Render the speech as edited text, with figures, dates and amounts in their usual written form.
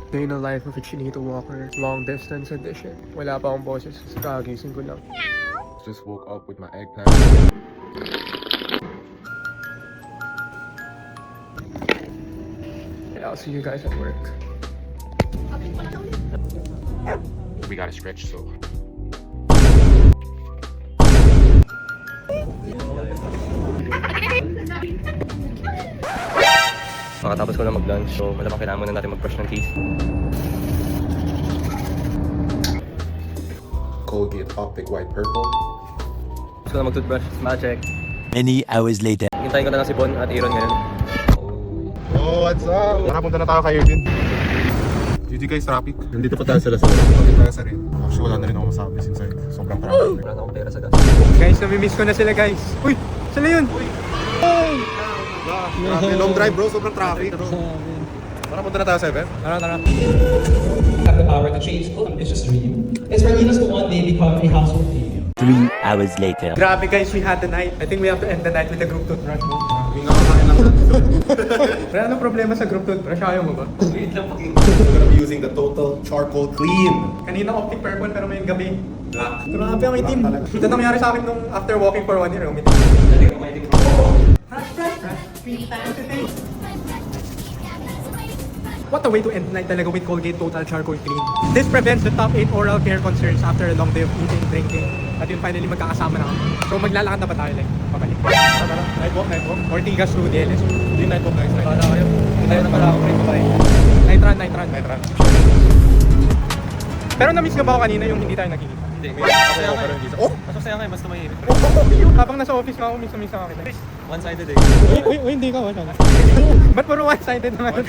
Day in the life of a Chinito Walker, long distance edition. Wala pa akong boses, kagising ko lang. Just woke up with my eggplant. Yeah, I'll see you guys at work. We gotta stretch, so. Makatapos ko lang mag-lunch, so wala pang kailangan muna natin mag-brush ng teeth. Colgate Optic White Purple. Gusto ko na mag-toothbrush, smile check. Many hours later. Hintayin ko na lang si Bon at Aaron ngayon. Oh, what's up? Tara, punta na tayo kay Irvin. GG guys, traffic. Nandito pa tayo sa Lasal. Nandito tayo sa rin. Actually, wala na rin ako masabi inside. Sobrang traffic. Wala na akong pera sa gas. Guys, namimiss ko na sila guys. Uy, sila yun. Grabe, long drive bro, sobrang traffic. Tara, punta na tayo sa event. Tara, tara. Have the power to change. Oh, it's just a dream. It's for Linus to one day become a household name. 3 hours later. Grabe guys, we had the night. I think we have to end the night with the group toothbrush. Hindi nga kakain lang. Pero anong problema sa group toothbrush? Ayaw mo ba? We're gonna be using the Total Charcoal Clean. Kanina optic purple pero may gabi. Black. Grabe ang itim. Ito nangyari sa akin nung after walking for 1 year. Umitim. What a way to end the night talaga with Colgate Total Charcoal Clean. This prevents the top 8 oral care concerns after a long day of eating, drinking. At yun finally magkakasama na kami. So maglalakad na ba tayo like pabalik? Tara, night walk. Ortigas to DLS. Hindi night walk guys. Para kayo. Tayo na pala ako rin babae. Night run. Pero na-miss nga ba ako kanina yung hindi tayo nagkikita? Hindi, Masaya pero hindi sa... Oh! mas masaya nga, mas tumahimik. Habang nasa office nga ako, miss na kita. One-sided eh. Uy, hindi ka wala. Ba't puro one-sided naman?